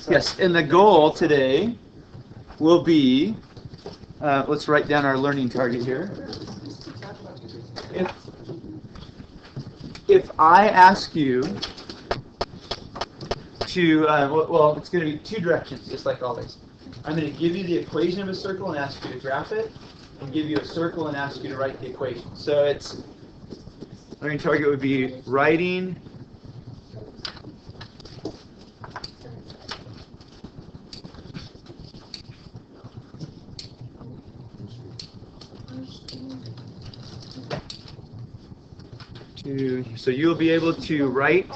Yes, and the goal today will be, let's write down our learning target here. If I ask you to, well, it's going to be two directions, just like always. I'm going to give you the equation of a circle and ask you to graph it, and give you a circle and ask you to write the equation. So it's, learning target would be writing so you'll be able to write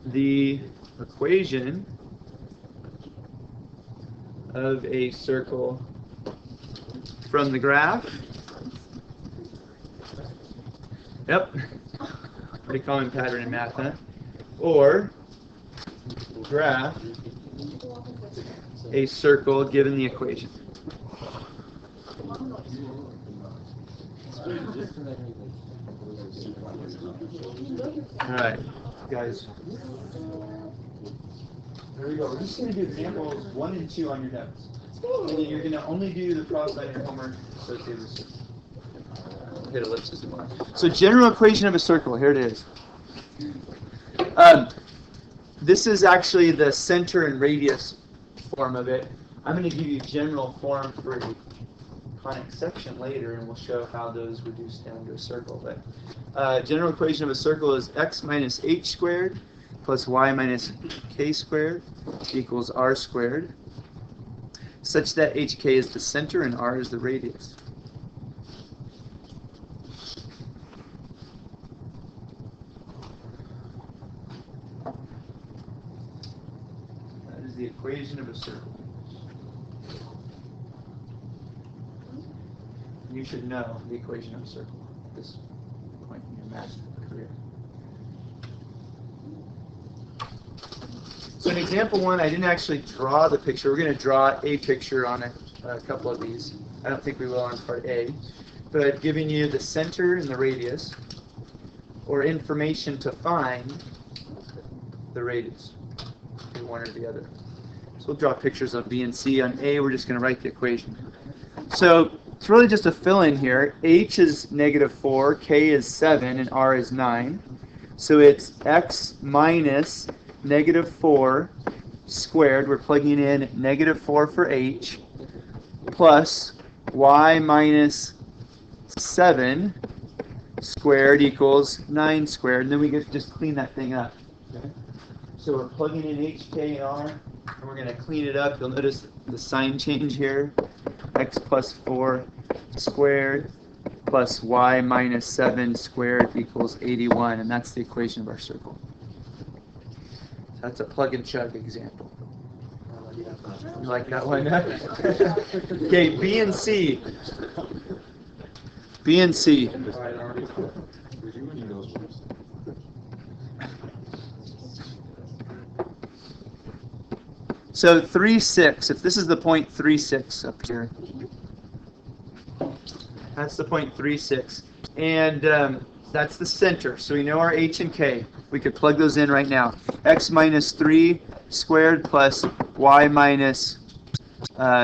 the equation of a circle from the graph. Yep. Pretty common pattern in math, huh? Or graph a circle given the equation. Alright, guys. There we go. We're just going to do examples 1 and 2 on your notes. And then you're going to only do the problems on your homework associated with circles. Hit ellipses tomorrow. So general equation of a circle. Here it is. This is actually the center and radius form of it. I'm going to give you general form for the conic section later, and we'll show how those reduce down to a circle. But general equation of a circle is x minus h squared plus y minus k squared equals r squared, such that hk is the center and r is the radius. That is the equation of a circle. You should know the equation of a circle at this point in your math career. So in example 1, I didn't actually draw the picture. We're going to draw a picture on a couple of these. I don't think we will on part A. But I've given you the center and the radius, or information to find the radius. Do one or the other. So we'll draw pictures of B and C. On A, we're just going to write the equation. So it's really just a fill-in here. H is -4, K is 7, and R is 9. So it's x minus -4 squared. We're plugging in -4 for H, plus y minus 7 squared equals 9 squared. And then we get to just clean that thing up. Okay? So we're plugging in H, K, and R, and we're going to clean it up. You'll notice the sign change here. X plus 4 squared plus y minus 7 squared equals 81, and that's the equation of our circle. So that's a plug and chug example. You like that one? Okay, B and C. B and C. So 3, 6, if this is the point 3, 6 up here, that's the point 3, 6. And that's the center. So we know our H and K. We could plug those in right now. X minus 3 squared plus y minus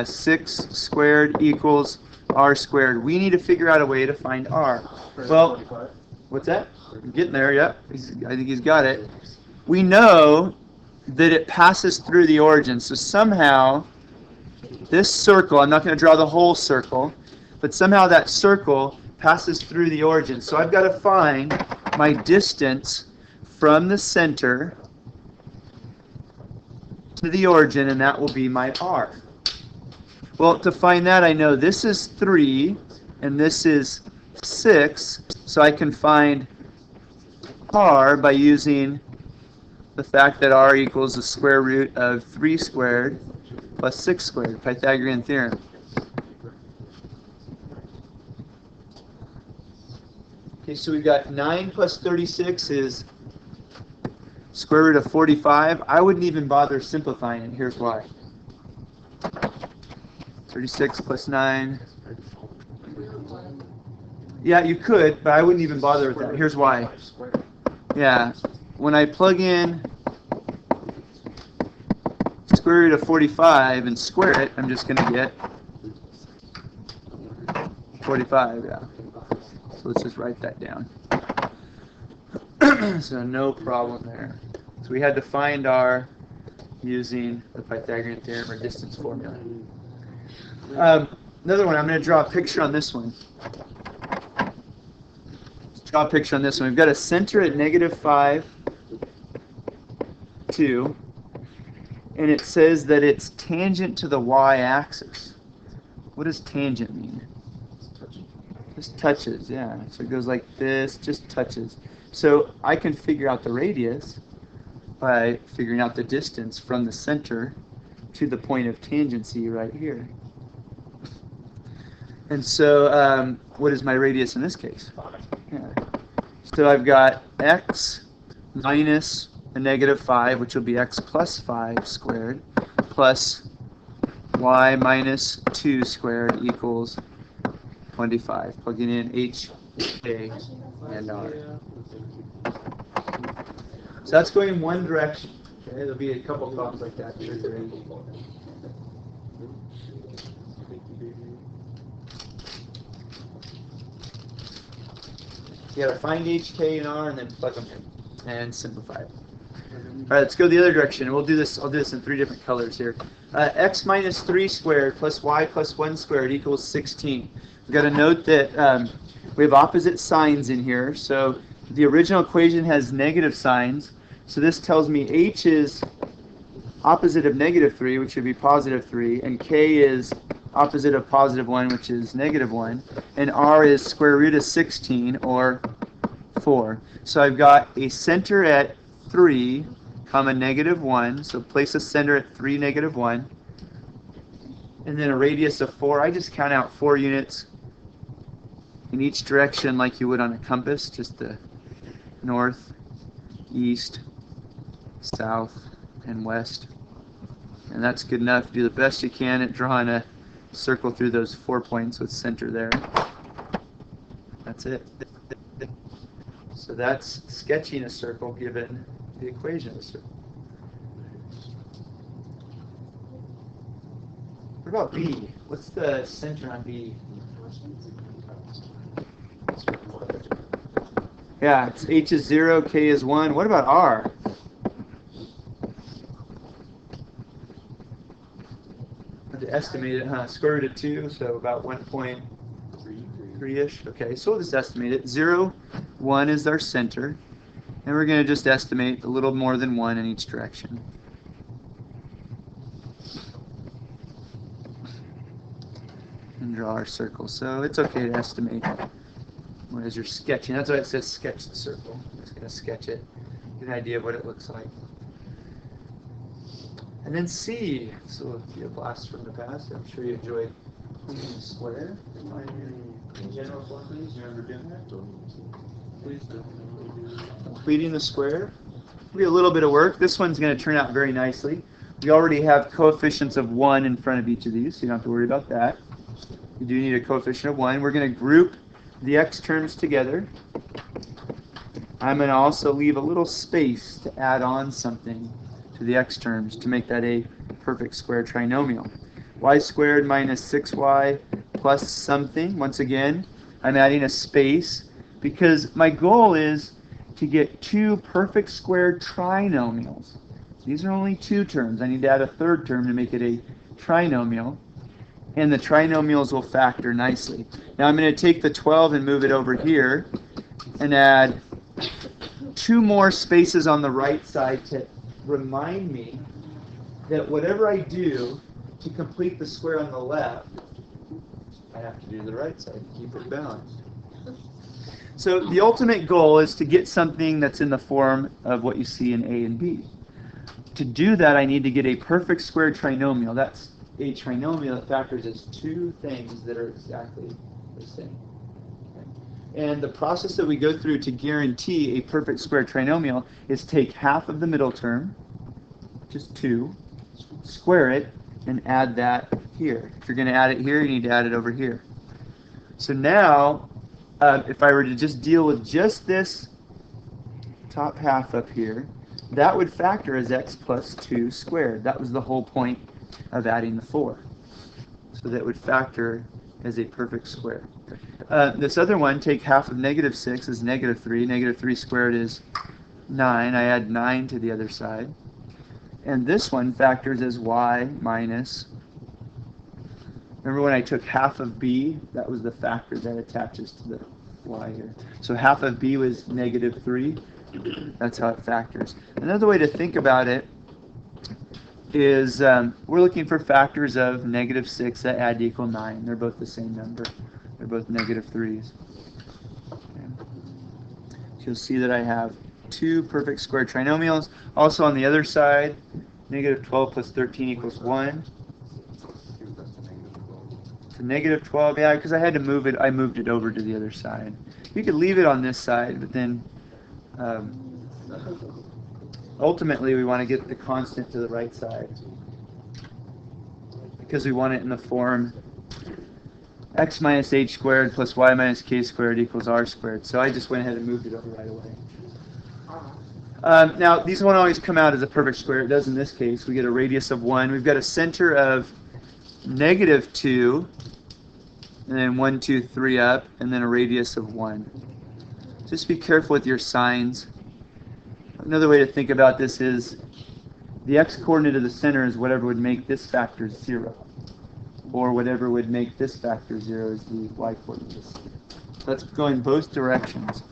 6 squared equals r squared. We need to figure out a way to find r. Well, what's that? I'm getting there, yeah. I think he's got it. We know that it passes through the origin. So somehow, this circle, I'm not going to draw the whole circle, but somehow that circle passes through the origin. So I've got to find my distance from the center to the origin, and that will be my r. Well, to find that, I know this is 3, and this is 6, so I can find r by using the fact that r equals the square root of 3 squared plus 6 squared, Pythagorean theorem. Okay, so we've got 9 plus 36 is square root of 45. I wouldn't even bother simplifying it. Here's why. 36 plus 9. Yeah, you could, but I wouldn't even bother with that. Here's why. Yeah, when I plug in square root of 45 and square it, I'm just going to get 45, yeah. So let's just write that down. So no problem there. So we had to find R using the Pythagorean theorem or distance formula. Another one, I'm going to draw a picture on this one. Let's draw a picture on this one. We've got a center at -5, 2, and it says that it's tangent to the y-axis. What does tangent mean? Just touches, yeah. So it goes like this, just touches. So I can figure out the radius by figuring out the distance from the center to the point of tangency right here. And so what is my radius in this case? Yeah. So I've got x minus a -5, which will be x plus 5 squared, plus y minus 2 squared equals 25. Plugging in h, k, and r. So that's going in one direction. Okay, there'll be a couple problems like that. You gotta find h, k, and r, and then plug them in and simplify it. All right, let's go the other direction. We'll do this. I'll do this in 3 different colors here. X minus 3 squared plus y plus 1 squared equals 16. We've got to note that we have opposite signs in here. So the original equation has negative signs. So this tells me h is opposite of -3, which would be +3, and k is opposite of +1, which is -1, and r is square root of 16, or 4. So I've got a center at 3, comma -1, so place a center at 3, -1, and then a radius of 4. I just count out 4 units in each direction like you would on a compass, just the north, east, south, and west. And that's good enough. Do the best you can at drawing a circle through those 4 points with center there. That's it. So that's sketching a circle given the equation of a circle. What about B? What's the center on B? Yeah, it's h is 0, k is 1. What about R? I have to estimate it, huh? Square root of 2, so about 1.3-ish. Okay, so we'll just estimate it. 0, 1 is our center. And we're going to just estimate a little more than 1 in each direction. And draw our circle. So it's okay to estimate as you're sketching. That's why it says sketch the circle. I'm just going to sketch it, get an idea of what it looks like. And then C. So it'll be a blast from the past. I'm sure you enjoyed completing the square. In general formulas, you remember doing that? Please do. Completing the square. It'll be a little bit of work. This one's going to turn out very nicely. We already have coefficients of 1 in front of each of these, so you don't have to worry about that. You do need a coefficient of 1. We're going to group the x terms together. I'm going to also leave a little space to add on something to the x terms to make that a perfect square trinomial. Y squared minus 6y plus something. Once again, I'm adding a space because my goal is to get 2 perfect square trinomials. These are only 2 terms. I need to add a 3rd term to make it a trinomial. And the trinomials will factor nicely. Now I'm going to take the 12 and move it over here and add 2 more spaces on the right side to remind me that whatever I do to complete the square on the left, I have to do the right side to keep it balanced. So the ultimate goal is to get something that's in the form of what you see in A and B. To do that, I need to get a perfect square trinomial. That's a trinomial that factors as 2 things that are exactly the same. Okay. And the process that we go through to guarantee a perfect square trinomial is take half of the middle term, just 2, square it, and add that here. If you're going to add it here, you need to add it over here. So now, if I were to just deal with just this top half up here, that would factor as x plus 2 squared. That was the whole point of adding the 4. So that would factor as a perfect square. This other one, take half of negative 6 is negative 3. Negative 3 squared is 9. I add 9 to the other side. And this one factors as y minus, remember when I took half of b, that was the factor that attaches to the y here. So half of b was negative 3. That's how it factors. Another way to think about it is we're looking for factors of negative 6 that add to equal 9. They're both the same number. They're both negative 3's. Okay. So you'll see that I have two perfect square trinomials. Also on the other side, negative 12 plus 13 equals 1. So negative 12, yeah, because I had to move it. I moved it over to the other side. You could leave it on this side, but then ultimately we want to get the constant to the right side because we want it in the form x minus h squared plus y minus k squared equals r squared. So I just went ahead and moved it over right away. Now, these won't always come out as a perfect square. It does in this case. We get a radius of 1. We've got a center of negative 2, and then 1, 2, 3 up, and then a radius of 1. Just be careful with your signs. Another way to think about this is the x-coordinate of the center is whatever would make this factor 0. Or whatever would make this factor 0 is the y-coordinate. Let's go in both directions.